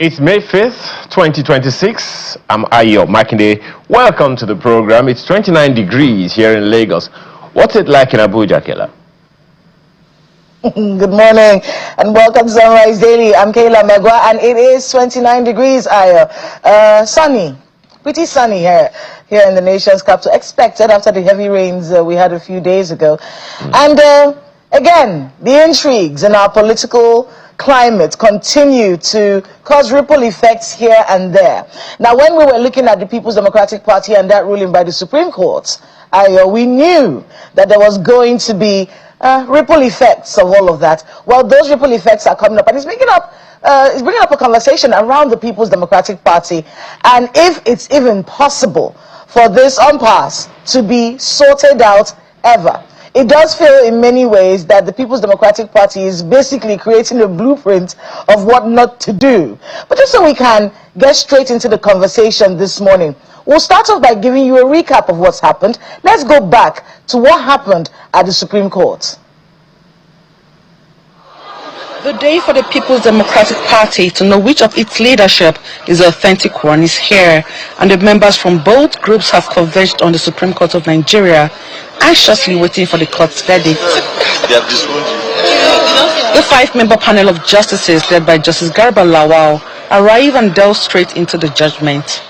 It's May 5th, 2026. I'm Ayo Makinde. Welcome to the program. It's 29 degrees here in Lagos. What's it like in Abuja, Kayla? Good morning and welcome to Sunrise Daily. I'm Kayla Megwa and it is 29 degrees, Ayo. Sunny, pretty sunny here in the nation's capital. Expected after the heavy rains we had a few days ago. And again, the intrigues in our political climate continue to cause ripple effects here and there. Now, when we were looking at the People's Democratic Party and that ruling by the Supreme Court, we knew that there was going to be ripple effects of all of that. Well, those ripple effects are coming up, and it's bringing up a conversation around the People's Democratic Party, and if it's even possible for this impasse to be sorted out ever. It does feel in many ways that the People's Democratic Party is basically creating a blueprint of what not to do. But just so we can get straight into the conversation this morning, we'll start off by giving you a recap of what's happened. Let's go back to what happened at the Supreme Court. The day for the People's Democratic Party to know which of its leadership is the authentic one is here, and the members from both groups have converged on the Supreme Court of Nigeria, anxiously waiting for the court's verdict. The five-member panel of justices led by Justice Garba Lawal arrive and delve straight into the judgment.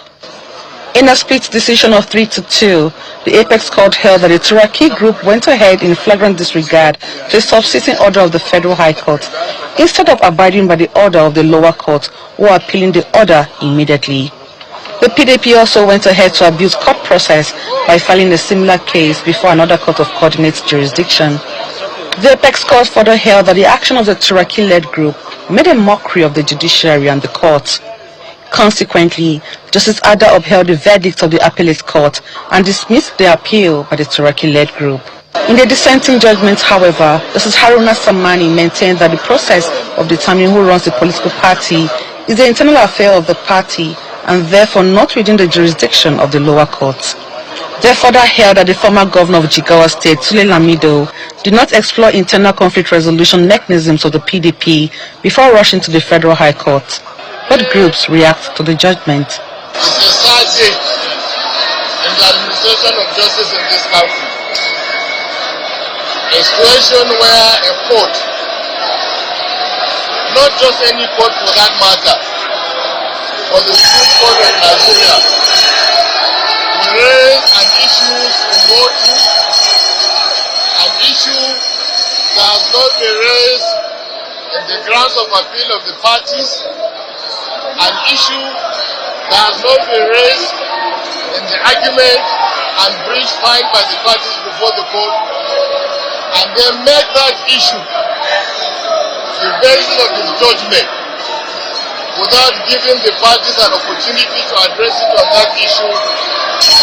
In a split decision of 3-2, the Apex Court held that the Turaki group went ahead in flagrant disregard to a subsisting order of the Federal High Court, instead of abiding by the order of the lower court, or appealing the order immediately. The PDP also went ahead to abuse court process by filing a similar case before another court of coordinate jurisdiction. The Apex Court further held that the action of the Turaki-led group made a mockery of the judiciary and the court. Consequently, Justice Ada upheld the verdict of the appellate court and dismissed the appeal by the Turaki-led group. In the dissenting judgment, however, Justice Haruna Samani maintained that the process of determining who runs the political party is the internal affair of the party and therefore not within the jurisdiction of the lower courts. They further held that the former governor of Jigawa State, Sule Lamido, did not explore internal conflict resolution mechanisms of the PDP before rushing to the Federal High Court. What groups react to the judgment? It's a sad day in the administration of justice in this country. A situation where a court, not just any court for that matter, but the Supreme Court of Nigeria, will raise an issue promoting an issue that has not been raised in the grounds of appeal of the parties, an issue that has not been raised in the argument and breached fine by the parties before the court, and then make that issue the basis of the judgment without giving the parties an opportunity to address it on that issue,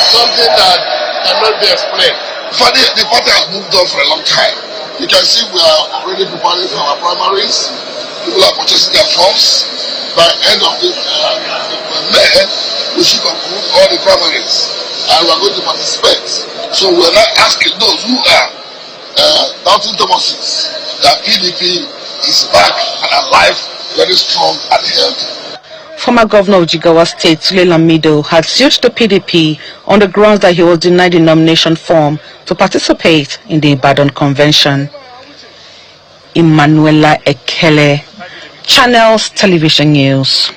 something that cannot be explained. The party has moved on for a long time. You can see we are already preparing for our primaries. People are purchasing their forms. By end of the May, we should conclude all the primaries and we are going to participate. So we are not asking those who are doubting Thomases that PDP is back and alive, very strong and healthy. Former governor of Jigawa State, Sule Lamido, had sued the PDP on the grounds that he was denied the nomination form to participate in the Ibadan convention. Emmanuela Ekele, Channels Television News.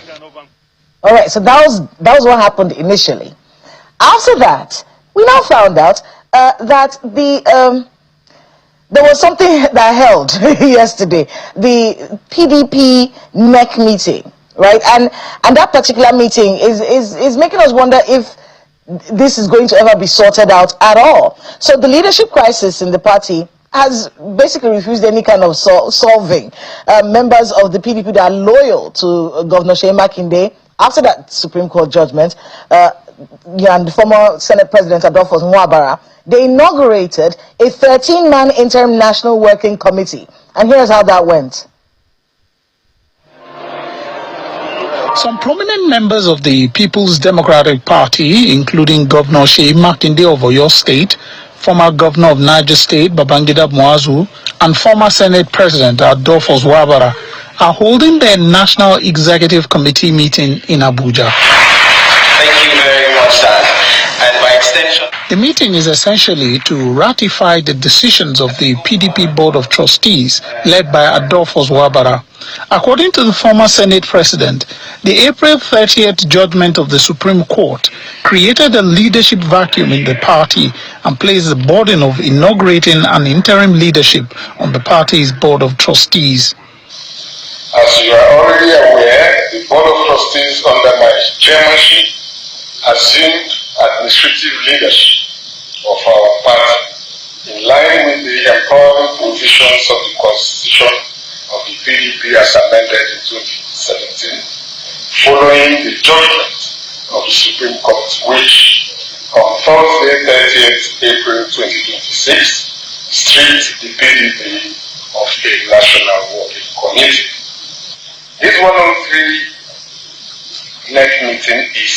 All right, so that was what happened initially. After that, we now found out that there was something that held yesterday, the PDP NEC meeting, right? And that particular meeting is making us wonder if this is going to ever be sorted out at all. So the leadership crisis in the party has basically refused any kind of solving. Members of the PDP that are loyal to Governor Seyi Makinde after that Supreme Court judgment, and the former Senate President Adolphus Nwabara, they inaugurated a 13-man interim national working committee. And here's how that went. Some prominent members of the People's Democratic Party, including Governor Seyi Makinde of Oyo State, former governor of Niger State, Babangida Muazu, and former Senate President Adolphus Nwabara, are holding their National Executive Committee meeting in Abuja. Thank you very much, sir. And by extension, the meeting is essentially to ratify the decisions of the PDP Board of Trustees led by Adolphus Wabara. According to the former Senate President, the April 30th judgment of the Supreme Court created a leadership vacuum in the party and placed the burden of inaugurating an interim leadership on the party's Board of Trustees. As you are already aware, the Board of Trustees under my chairmanship assumed administrative leadership of our party in line with the empowering provisions of the Constitution of the PDP as amended in 2017, following the judgment of the Supreme Court, which on Thursday, 30th April 2026, stripped the PDP of a national working committee. This 103 NEC meeting is,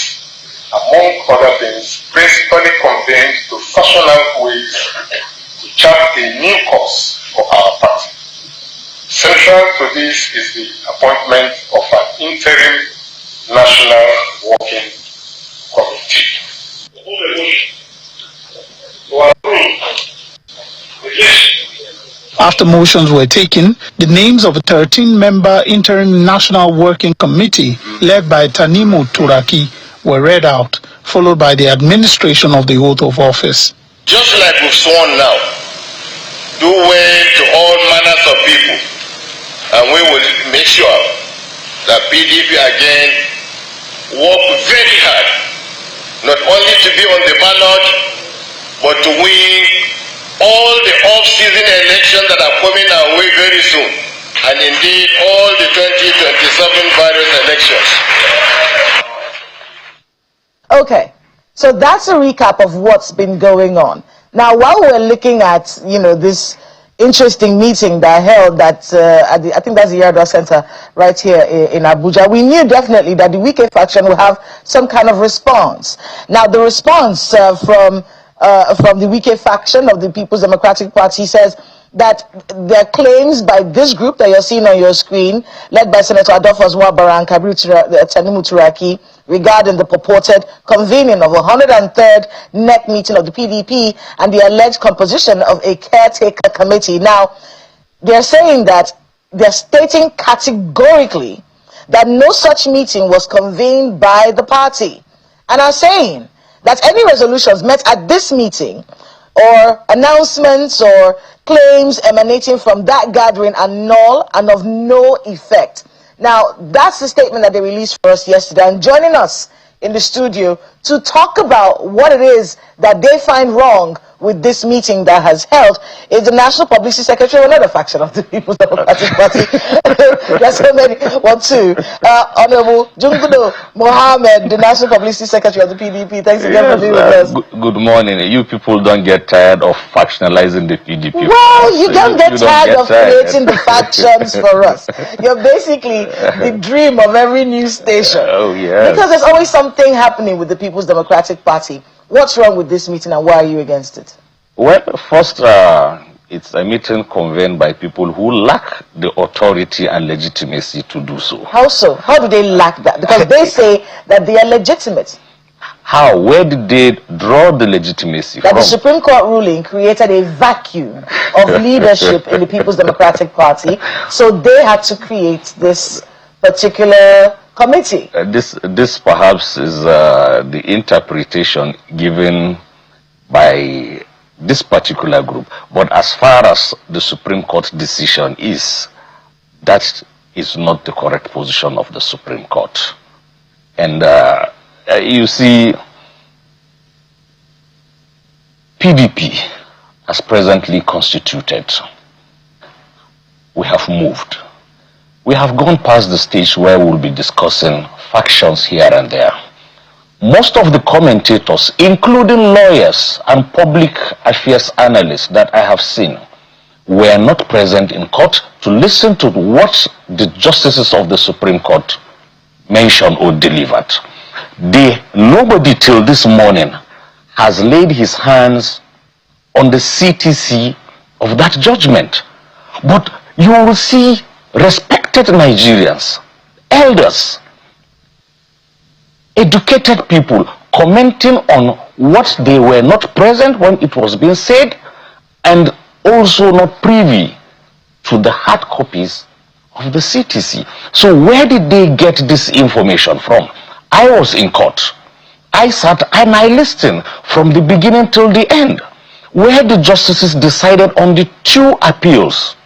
among other things, principally convened to fashion out ways to chart a new course for our party. Central to this is the appointment of an interim national working committee. After motions were taken, the names of a 13-member interim national working committee led by Tanimu Turaki were read out, followed by the administration of the oath of office. Just like we've sworn now, do well to all manners of people, and we will make sure that PDP again work very hard, not only to be on the ballot, but to win all the off-season elections that are coming our way very soon, and indeed all the 2027 various elections. Okay, so that's a recap of what's been going on. Now, while we're looking at, this interesting meeting that held at I think that's the Yar'Adua Center right here in Abuja, we knew definitely that the Wike faction will have some kind of response. Now, the response from the Wike faction of the People's Democratic Party says that their claims by this group that you're seeing on your screen, led by Senator Adolphus Wabara and Tanimu Turaki, regarding the purported convening of a 103rd NEC meeting of the PDP and the alleged composition of a caretaker committee. Now, they're saying that they're stating categorically that no such meeting was convened by the party, and are saying that any resolutions met at this meeting or announcements or claims emanating from that gathering are null and of no effect. Now, that's the statement that they released for us yesterday. And joining us in the studio to talk about what it is that they find wrong with this meeting that has held is the National Publicity Secretary of another faction of the People's Democratic Party. There's so many. One, two. Honorable Jungudo Mohammed, the National Publicity Secretary of the PDP. Thanks again for being with us. Good morning. You people don't get tired of factionalizing the PDP. Well, you don't get tired of creating the factions for us. You're basically the dream of every news station. Oh, yeah. Because there's always something happening with the People's Democratic Party. What's wrong with this meeting and why are you against it? Well, first, it's a meeting convened by people who lack the authority and legitimacy to do so. How so? How do they lack that? Because they say that they are legitimate. How? Where did they draw the legitimacy that from? The Supreme Court ruling created a vacuum of leadership in the People's Democratic Party, so they had to create this particular committee. This perhaps is the interpretation given by this particular group. But as far as the Supreme Court decision is, that is not the correct position of the Supreme Court. And you see, PDP, as presently constituted, we have moved. We have gone past the stage where we'll be discussing factions here and there. Most of the commentators, including lawyers and public affairs analysts that I have seen, were not present in court to listen to what the justices of the Supreme Court mentioned or delivered. Nobody till this morning has laid his hands on the CTC of that judgment. But you will see respectable respected Nigerians, elders, educated people commenting on what they were not present when it was being said and also not privy to the hard copies of the CTC. So where did they get this information from? I was in court. I sat and I listened from the beginning till the end, where the justices decided on the 2 appeals.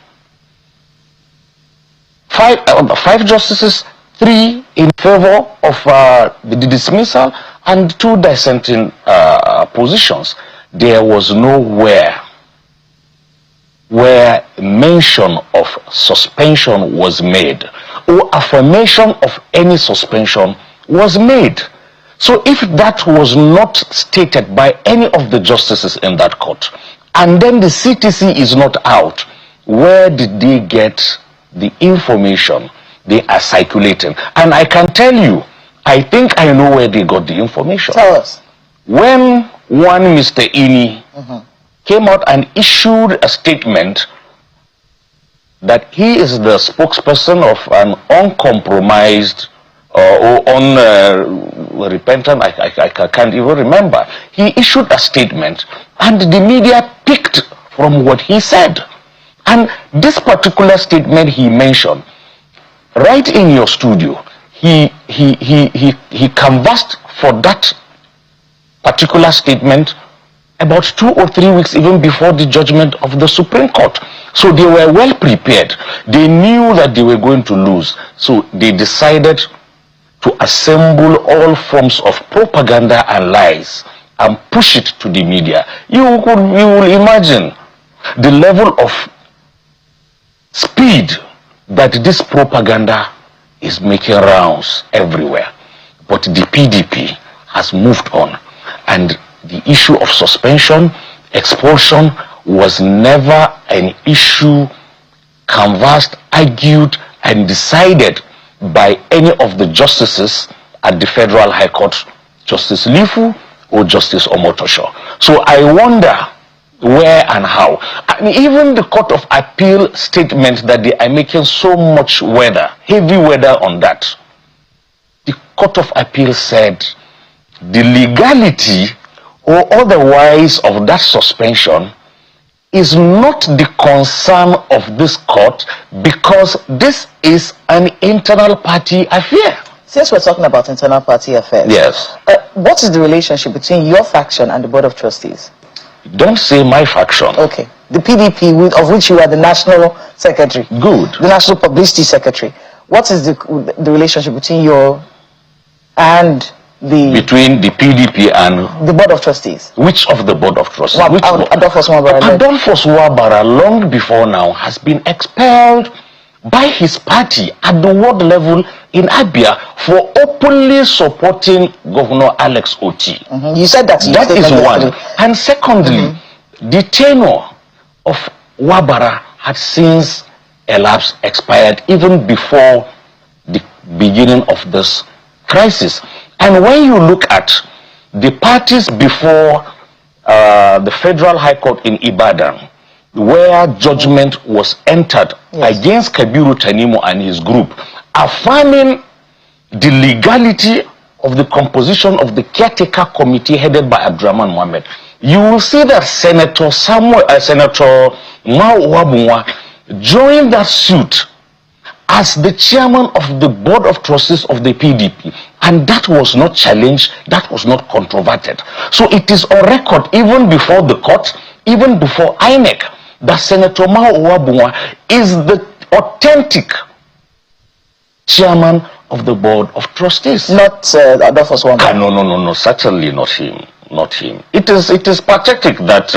5 justices, 3 in favor of the dismissal and 2 dissenting positions. There was nowhere where mention of suspension was made or affirmation of any suspension was made. So if that was not stated by any of the justices in that court, and then the CTC is not out, where did they get the information they are circulating? And I can tell you, I think I know where they got the information. Tell us. When one Mr. Ini came out and issued a statement that he is the spokesperson of an uncompromised or unrepentant, I can't even remember. He issued a statement and the media picked from what he said. And this particular statement he mentioned, right in your studio, he canvassed for that particular statement about 2 or 3 weeks even before the judgment of the Supreme Court. So they were well prepared. They knew that they were going to lose. So they decided to assemble all forms of propaganda and lies and push it to the media. You will imagine the level of speed that this propaganda is making rounds everywhere. But the PDP has moved on, and the issue of suspension, expulsion was never an issue canvassed, argued, and decided by any of the justices at the Federal High Court, Justice Lifu or Justice Omotosho. So I wonder where and how. And even the Court of Appeal statement that they are making so much weather, heavy weather on that. The Court of Appeal said the legality or otherwise of that suspension is not the concern of this court because this is an internal party affair. Since we're talking about internal party affairs, yes. What is the relationship between your faction and the Board of Trustees? Don't say my faction. Okay. The PDP, of which you are the National Secretary. Good. The National Publicity Secretary. What is the relationship between you and between the PDP and the Board of Trustees? Which of the Board of Trustees? Adolphus Wabara, long before now, has been expelled by his party at the ward level in Abia for openly supporting Governor Alex Oti. You said that. That is one. And secondly, the tenure of Wabara had since elapsed, expired, even before the beginning of this crisis. And when you look at the parties before the Federal High Court in Ibadan, where judgment was entered against Kabiru Tanimu and his group, affirming the legality of the composition of the caretaker committee headed by Abdurrahman Mohammed, you will see that Senator Mao Wabunwa joined that suit as the chairman of the Board of Trustees of the PDP, and that was not challenged, that was not controverted. So it is on record, even before the court, even before INEC, that Senator Mao Wabunwa is the authentic chairman of the Board of Trustees. Not Adolphus Wabunwa. No, certainly not him. Not him. It is pathetic that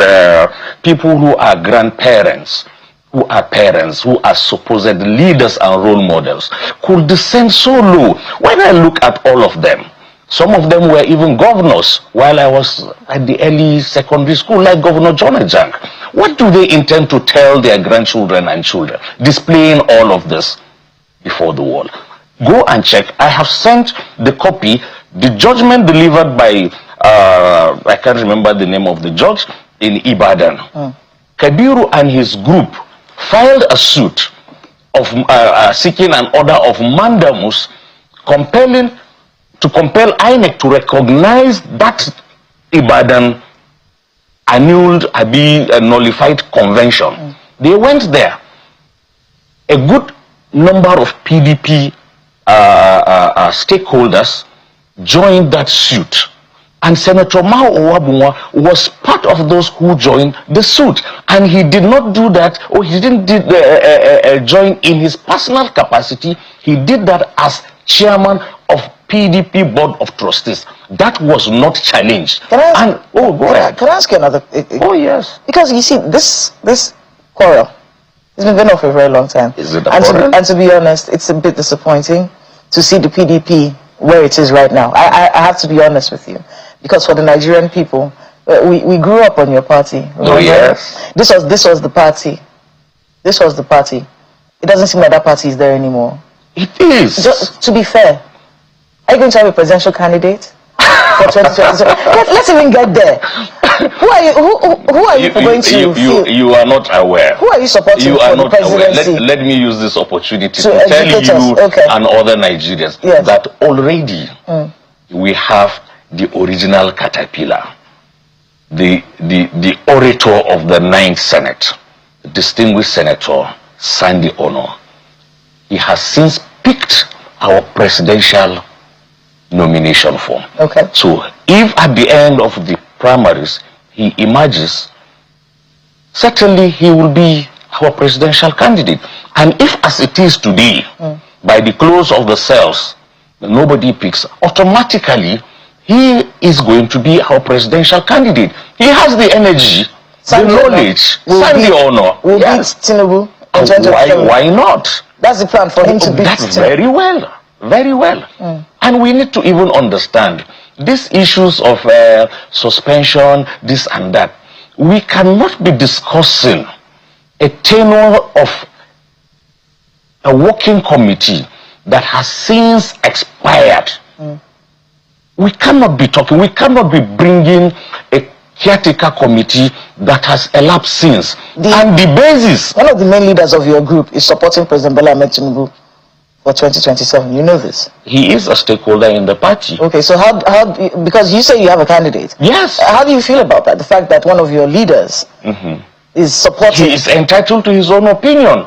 people who are grandparents, who are parents, who are supposed leaders and role models, could descend so low. When I look at all of them, some of them were even governors while I was at the early secondary school, like Governor John Ejang. What do they intend to tell their grandchildren and children, displaying all of this before the world? Go and check. I have sent the copy, the judgment delivered by, I can't remember the name of the judge, in Ibadan. Kabiru and his group filed a suit of seeking an order of mandamus to compel INEC to recognize that Ibadan annulled, nullified convention. They went there. A good number of PDP stakeholders joined that suit. And Senator Mao Owabunwa was part of those who joined the suit. And he did not do that, or he didn't join in his personal capacity. He did that as chairman of PDP Board of Trustees. That was not challenged. Can I ask, go ahead. Can I ask you another? Oh, yes. Because you see, this quarrel has been going on for a very long time. Is it a quarrel? And to be honest, it's a bit disappointing to see the PDP where it is right now. I have to be honest with you. Because for the Nigerian people, we grew up on your party. Remember? Oh, yes. This was the party. This was the party. It doesn't seem like that party is there anymore. It is. Just, to be fair, are you going to have a presidential candidate for 2020? Let's even get there. Who are you going to? You are not aware. Who are you supporting for the presidency? Let me use this opportunity to educate tell you us. Okay. and other Nigerians that already we have the original caterpillar, the orator of the 9th Senate, distinguished Senator Sandy Ono. He has since picked our presidential nomination form. Okay. So if at the end of the primaries he emerges, certainly he will be our presidential candidate. And if, as it is today, by the close of the cells, nobody picks, automatically he is going to be our presidential candidate. He has the energy, the knowledge, Sandy Ono. Will beat Tinubu in 2027. Why not? That's the plan for him to beat That's Tinubu. very well. Very well. And we need to even understand these issues of suspension, this and that. We cannot be discussing a tenure of a working committee that has since expired. We cannot be talking, we cannot be bringing a caretaker committee that has elapsed since. And the basis. One of the main leaders of your group is supporting President Bola Ahmed Tinubu for 2027. You know this. He is a stakeholder in the party. Okay, so how because you say you have a candidate. Yes. How do you feel about that? The fact that one of your leaders is supporting. He is entitled to his own opinion.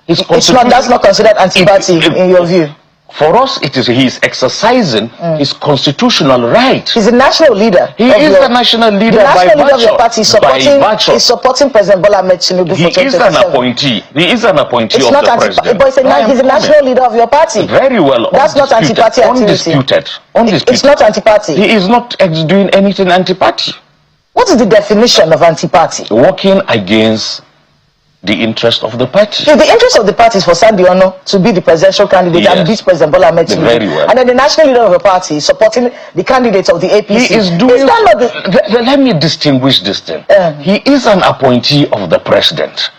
That's not considered anti-party in your view. For us, he is exercising his constitutional right. He's a national leader. He is the national leader by virtue. Of your party is supporting President Bola Ahmed Tinubu for 2027. He is an appointee. He is an appointee of the president. But he's a national leader of your party. Very well. That's not anti-party activity. Undisputed. It's not anti-party. He is not doing anything anti-party. What is the definition of anti-party? Working against the interest of the party. The interest of the party is for Sandy Ono to be the presidential candidate and beat President Bola Ahmed Tinubu. Very well. And then the national leader of the party is supporting the candidate of the APC. He is doing. Let me distinguish this thing. He is an appointee of the president.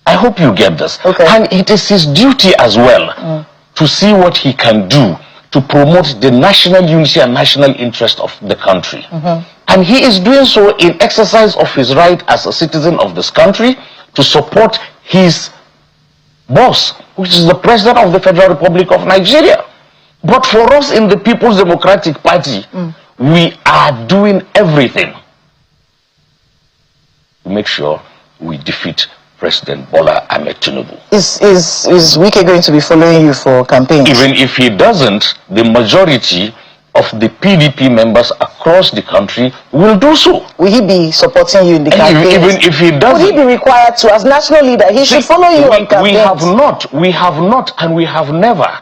I hope you get this. Okay. And it is his duty as well to see what he can do to promote the national unity and national interest of the country. And he is doing so in exercise of his right as a citizen of this country to support his boss, which is the President of the Federal Republic of Nigeria. But for us in the People's Democratic Party, we are doing everything to make sure we defeat President Bola Ahmed Tinubu. Is Wike going to be following you for campaigns? Even if he doesn't, the majority of the PDP members across the country will do so. Will he be supporting you in the campaigns? Even if he doesn't. Would he be required to, as national leader, he should follow you on campaigns? We have not, and we have never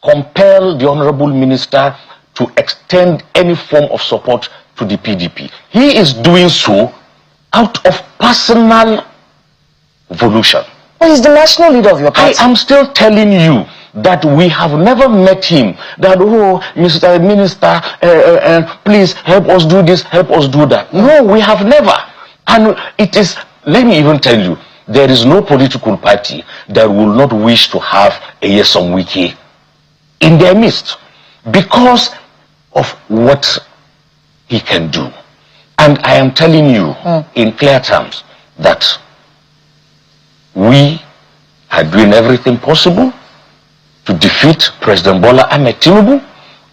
compelled the Honorable Minister to extend any form of support to the PDP. He is doing so out of personal volition. Well, he's the national leader of your party. I am still telling you that we have never met him, that, oh, Mr. Minister, please help us do this, help us do that. No, we have never. And it is, let me even tell you, there is no political party that will not wish to have a Nyesom Wike in their midst because of what he can do. And I am telling you in clear terms that we are doing everything possible to defeat President Bola Ahmed Tinubu,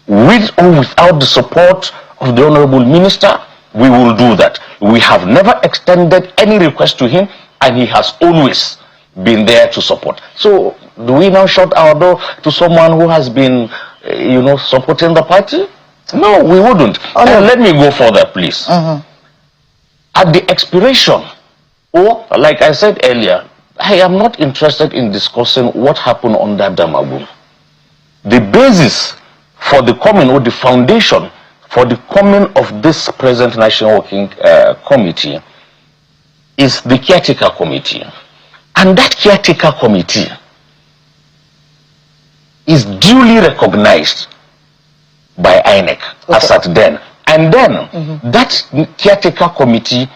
with or without the support of the Honorable Minister. We will do that. We have never extended any request to him, and he has always been there to support. So, do we now shut our door to someone who has been, supporting the party? No, we wouldn't. And let me go further, please. At the expiration, or like I said earlier, I am not interested in discussing what happened under Damagum. The basis for the coming, or the foundation for the coming of this present National Working Committee is the Caretaker Committee. And that Caretaker Committee is duly recognized by INEC as at then. And then that Caretaker Committee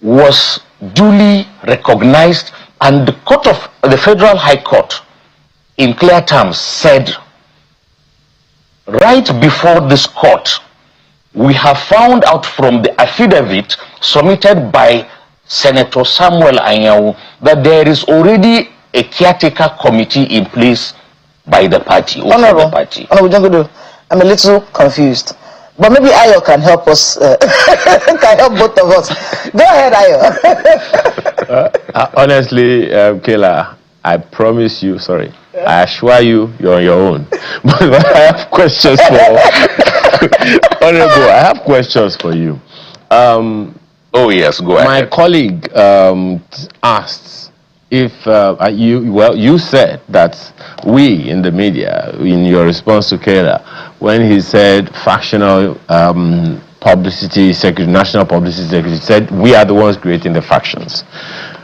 was duly recognized, and the Federal High Court in clear terms said, right before this court, we have found out from the affidavit submitted by Senator Samuel Anyanwu that there is already a Caretaker Committee in place by the party. Honorable, I'm a little confused, but maybe Ayo can help us, can help both of us. Go ahead, Ayo. Honestly, Kayla, I promise you, I assure you, you're on your own. But I have questions for Honorable. I have questions for you. Oh yes, go ahead. My colleague asked if you said that we in the media, in your response to Kayla, when he said factional publicity secretary, national publicity secretary, said we are the ones creating the factions.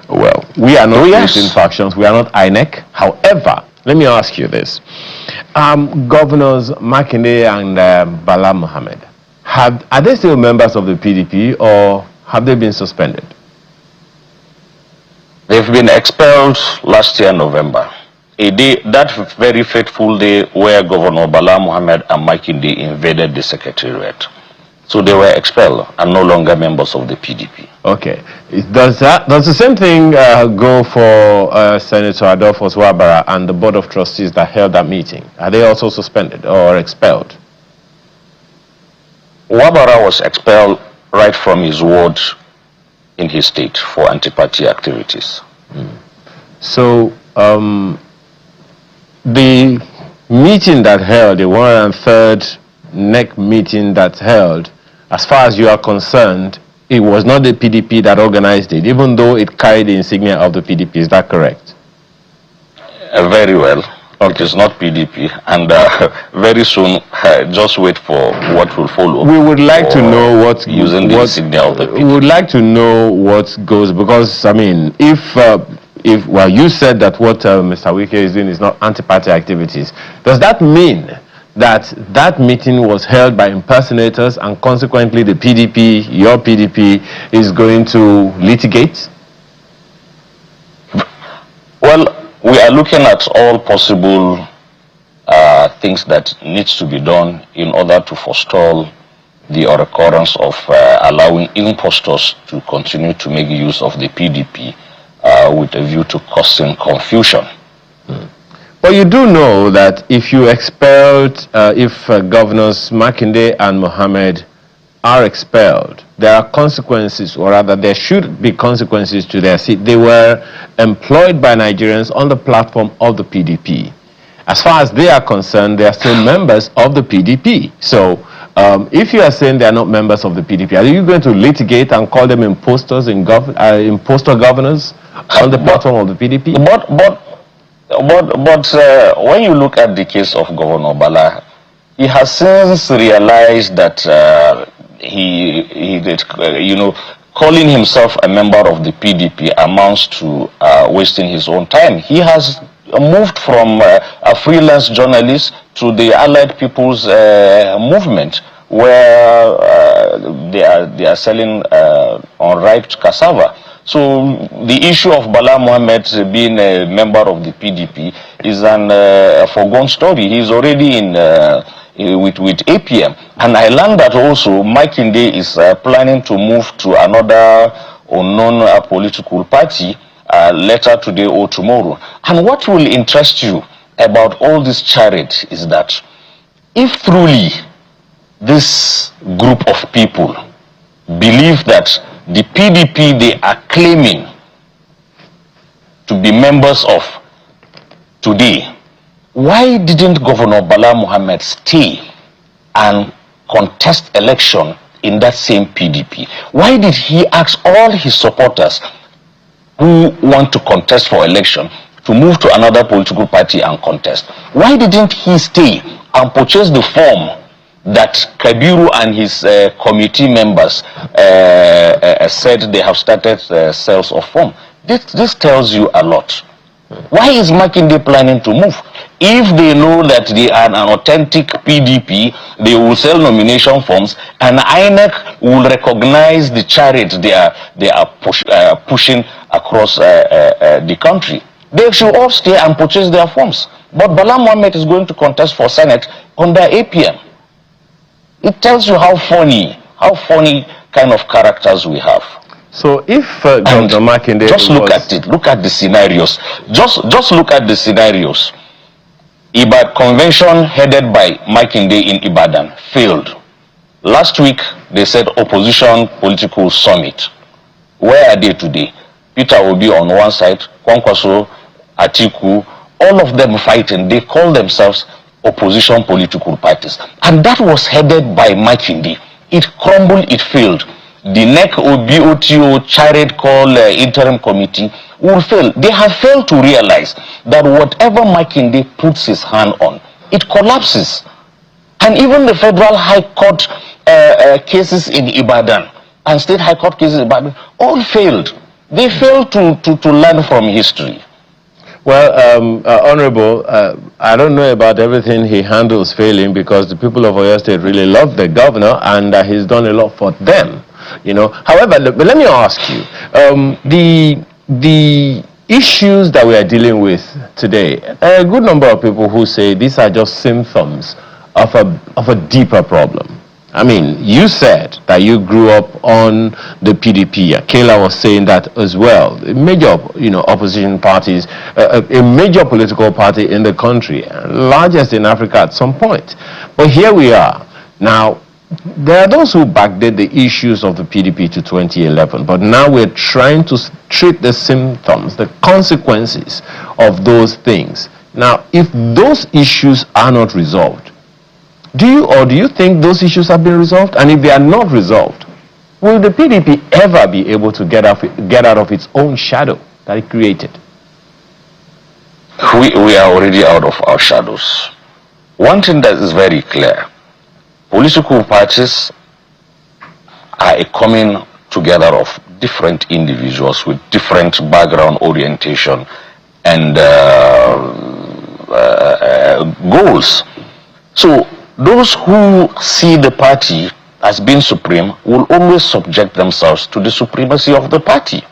Well, we are not creating factions. We are not INEC. However, let me ask you this. Governors Makinde and Bala Mohammed, are they still members of the PDP, or have they been suspended? They've been expelled last year, November. A day, that very fateful day where Governor Bala Mohammed and Makinde invaded the Secretariat. So they were expelled and no longer members of the PDP. Okay. Does the same thing go for Senator Adolphus Wabara and the Board of Trustees that held that meeting? Are they also suspended or expelled? Wabara was expelled right from his ward in his state for anti-party activities. So the meeting that held, the 103rd NEC meeting that held, as far as you are concerned, it was not the PDP that organized it, even though it carried the insignia of the PDP. Is that correct? Very well. Okay. It is not PDP, and very soon, just wait for what will follow. We would like to know what using the insignia of the PDP. We would like to know what goes, because I mean, if you said that what Mr. Wike is doing is not anti-party activities, does that mean that meeting was held by impersonators, and consequently the PDP, your PDP, is going to litigate? Well, we are looking at all possible things that needs to be done in order to forestall the occurrence of allowing impostors to continue to make use of the PDP with a view to causing confusion. But you do know that if you expelled, if Governors Makinde and Mohammed are expelled, there are consequences, or rather there should be consequences to their seat. They were employed by Nigerians on the platform of the PDP. As far as they are concerned, they are still members of the PDP. So if you are saying they are not members of the PDP, are you going to litigate and call them impostors, impostor governors on the platform of the PDP? But when you look at the case of Governor Bala, he has since realized that calling himself a member of the PDP amounts to wasting his own time. He has moved from a freelance journalist to the Allied People's Movement, where they are selling unripe cassava. So the issue of Bala Mohammed being a member of the PDP is a foregone story. He's already in with APM, and I learned that also Makinde is planning to move to another unknown political party later today or tomorrow. And what will interest you about all this charade is that if truly this group of people believe that the PDP they are claiming to be members of today, why didn't Governor Bala Mohammed stay and contest election in that same PDP? Why did he ask all his supporters who want to contest for election to move to another political party and contest? Why didn't he stay and purchase the form that Kabiru and his committee members said they have started sales of form? This tells you a lot. Why is Makinde planning to move? If they know that they are an authentic PDP, they will sell nomination forms, and INEC will recognize the charade they are pushing across the country. They should all stay and purchase their forms. But Bala Mohammed is going to contest for Senate under APM. It tells you how funny kind of characters we have. So if Governor Makinde just look at it, look at the scenarios. Just look at the scenarios. Ibadan convention headed by Makinde in Ibadan failed. Last week they said opposition political summit. Where are they today? Peter will be on one side, Kwankwaso, Atiku, all of them fighting. They call themselves opposition political parties. And that was headed by Makinde. It crumbled, it failed. The NEC or BOTO charade called interim committee will fail. They have failed to realize that whatever Makinde puts his hand on, it collapses. And even the federal high court cases in Ibadan and state high court cases in Ibadan all failed. They failed to learn from history. Well, Honorable, I don't know about everything he handles failing, because the people of Oyo State really love the governor, and he's done a lot for them. You know, however, but let me ask you, the issues that we are dealing with today, a good number of people who say these are just symptoms of a deeper problem. I mean, you said that you grew up on the PDP. Kayla was saying that as well. Major, opposition parties, a major political party in the country, largest in Africa at some point. But here we are now. There are those who backdate the issues of the PDP to 2011, but now we're trying to treat the symptoms, the consequences of those things. Now, if those issues are not resolved, do you think those issues have been resolved? And if they are not resolved, will the PDP ever be able to get out of its own shadow that it created? We are already out of our shadows. One thing that is very clear: political parties are a coming together of different individuals with different background, orientation, and goals. So those who see the party as being supreme will always subject themselves to the supremacy of the party.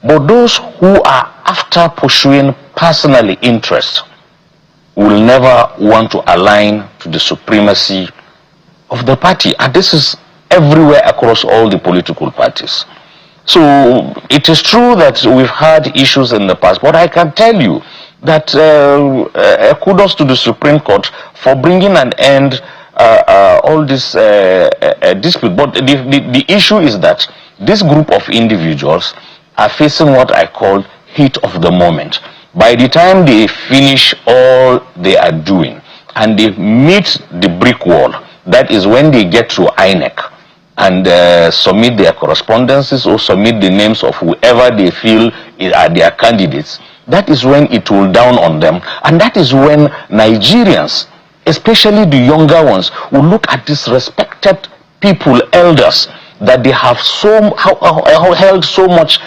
But those who are after pursuing personal interest will never want to align to the supremacy of the party. And this is everywhere across all the political parties. So it is true that we've had issues in the past, but I can tell you that kudos to the Supreme Court for bringing an end all this dispute. But the issue is that this group of individuals are facing what I call heat of the moment. By the time they finish all they are doing and they meet the brick wall, that is when they get to INEC and submit their correspondences or submit the names of whoever they feel are their candidates. That is when it will down on them, and that is when Nigerians, especially the younger ones, will look at these respected people, elders, that they have held so much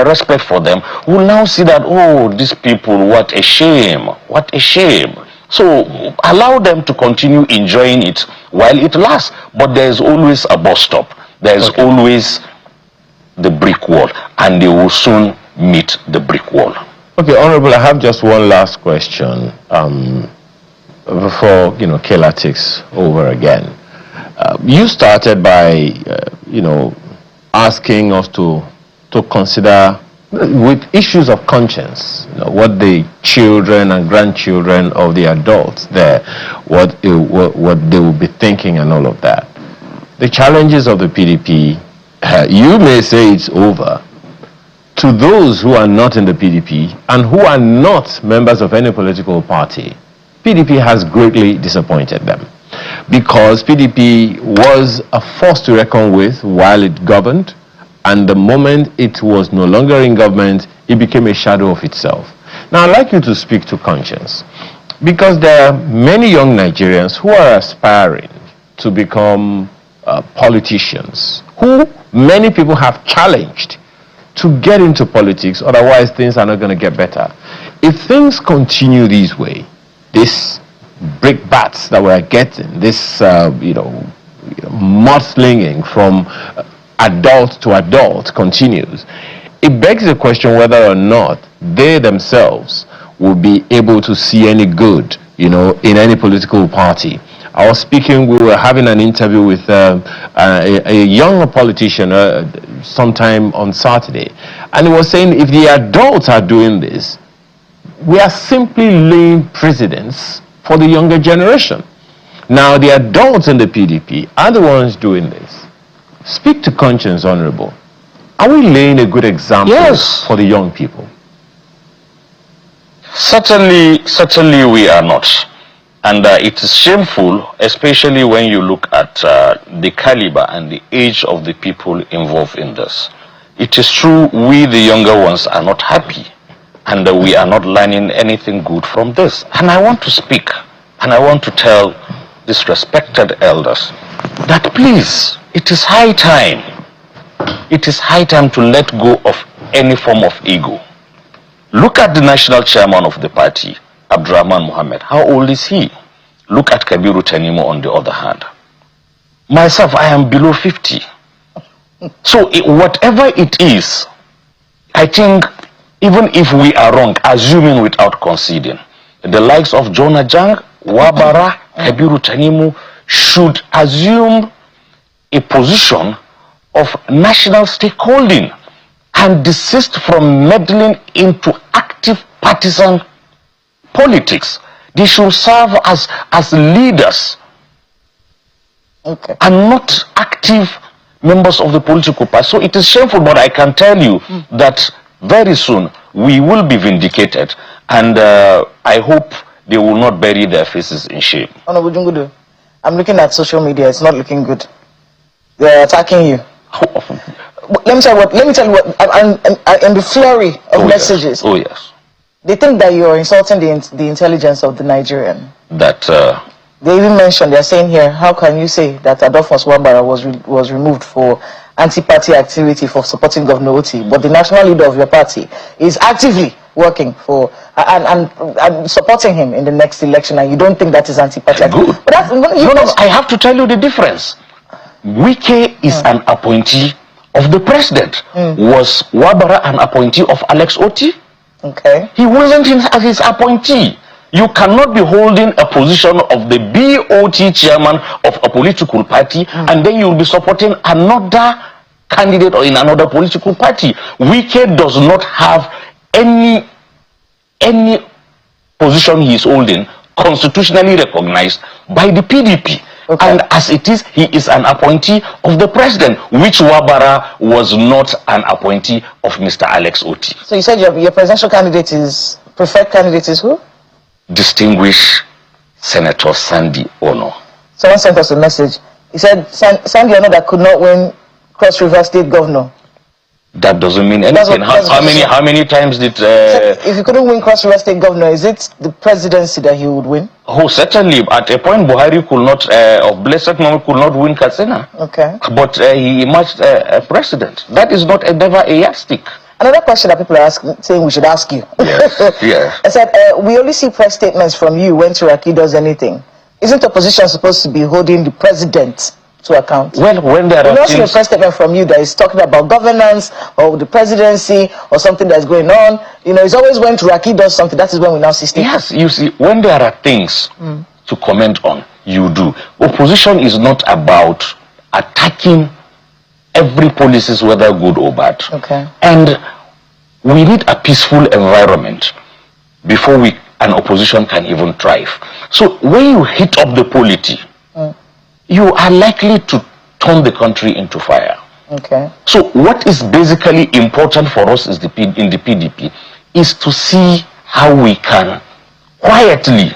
respect for them, will now see that, oh, these people, what a shame, what a shame. So allow them to continue enjoying it while it lasts, but there is always a bus stop. There is always the brick wall, and they will soon meet the brick wall. Okay, Honorable, I have just one last question before Kayla takes over again. You started by asking us to consider with issues of conscience, what the children and grandchildren of the adults there, what they will be thinking and all of that. The challenges of the PDP, you may say it's over. To those who are not in the PDP and who are not members of any political party, PDP has greatly disappointed them, because PDP was a force to reckon with while it governed, and the moment it was no longer in government, it became a shadow of itself. Now, I'd like you to speak to conscience, because there are many young Nigerians who are aspiring to become politicians, who many people have challenged to get into politics, otherwise things are not going to get better. If things continue this way, this brickbats that we're getting, this mudslinging from adult to adult continues, it begs the question whether or not they themselves will be able to see any good, in any political party. We were having an interview with a young politician sometime on Saturday, and he was saying if the adults are doing this, we are simply laying precedents for the younger generation. Now, the adults in the PDP are the ones doing this. Speak to conscience, Honorable. Are we laying a good example for the young people? Certainly we are not. And it is shameful, especially when you look at the caliber and the age of the people involved in this. It is true we, the younger ones, are not happy, and we are not learning anything good from this. And I want to speak, and I want to tell these respected elders that please, it is high time. It is high time to let go of any form of ego. Look at the national chairman of the party, Abdurrahman Mohammed. How old is he? Look at Kabiru Tanimo on the other hand. Myself, I am below 50. So whatever it is, I think even if we are wrong, assuming without conceding, the likes of Jonah Jang, Wabara, Kabiru Tanimo should assume a position of national stakeholding and desist from meddling into active partisan politics. They should serve as leaders and not active members of the political party. So it is shameful, but I can tell you that very soon we will be vindicated, and I hope they will not bury their faces in shame. Honorable Jungudu, I'm looking at social media. It's not looking good. They're attacking you. Let me tell you what. I'm in the flurry of messages. Yes. Oh yes. They think that you're insulting the intelligence of the Nigerian. That they even mentioned, they're saying here, how can you say that Adolphus Wabara was removed for anti-party activity for supporting Governor Oti, but the national leader of your party is actively working for and supporting him in the next election, and you don't think that is anti-party activity? Good. But no, I have to tell you the difference. Wike is an appointee of the president. Was Wabara an appointee of Alex Oti? Okay. He wasn't his appointee. You cannot be holding a position of the BOT chairman of a political party and then you'll be supporting another candidate or in another political party. Wike does not have any position he is holding constitutionally recognized by the PDP. Okay. And as it is, he is an appointee of the president, which Wabara was not an appointee of Mr. Alex Oti. So you said your presidential candidate is, preferred candidate is who? Distinguished Senator Sandy Ono. Someone sent us a message. He said Sandy Ono that could not win Cross River State governor. That doesn't mean anything. How many times did... if he couldn't win Cross River State governor, is it the presidency that he would win? Oh, certainly. At a point, Buhari could not, of blessed moment, could not win Katsina. Okay. But he emerged president. That is not never a yardstick. Another question that people are asking, saying we should ask you. Yes, yeah. I said, we only see press statements from you when Turaki does anything. Isn't opposition supposed to be holding the president to account? Well, when there are see a press statement from you that is talking about governance or the presidency or something that's going on. You know, it's always when Turaki does something, that is when we now see statements. Yes, you see, when there are things to comment on, you do. Opposition is not about attacking every policies, whether good or bad. Okay. And We need a peaceful environment before an opposition can even thrive. So when you hit up the polity, you are likely to turn the country into fire. Okay. So what is basically important for us in the PDP is to see how we can quietly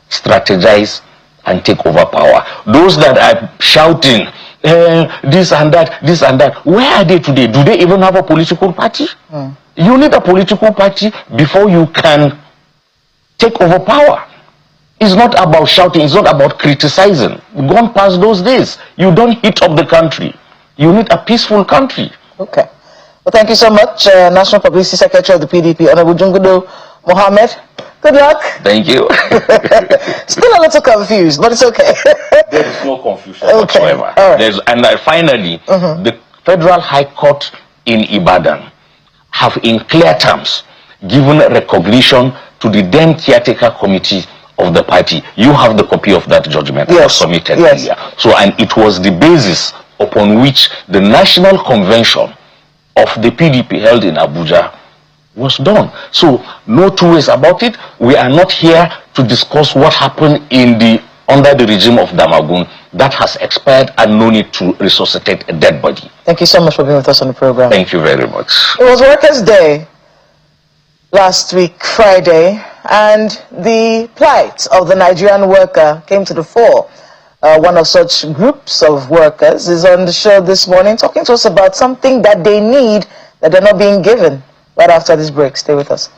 strategize and take over power. Those that are shouting, this and that, where are they today? Do they even have a political party? You need a political party before you can take over power. It's not about shouting, it's not about criticizing. We've gone past those days. You don't hit up the country. You need a peaceful country. Okay. Well, thank you so much, National Publicity Secretary of the PDP, Honorable Jungudu Mohammed. Good luck. Thank you. Still a little confused, but it's okay. There is no confusion whatsoever. All right. And finally, the Federal High Court in Ibadan have in clear terms given recognition to the then caretaker committee of the party. You have the copy of that judgment that was submitted earlier. So, and it was the basis upon which the National Convention of the PDP held in Abuja was done. So, no two ways about it. We are not here to discuss what happened under the regime of Damagun. That has expired and no need to resuscitate a dead body. Thank you so much for being with us on the program. Thank you very much. It was Workers' Day last week, Friday, and the plight of the Nigerian worker came to the fore. One of such groups of workers is on the show this morning talking to us about something that they need that they're not being given. Right after this break, stay with us.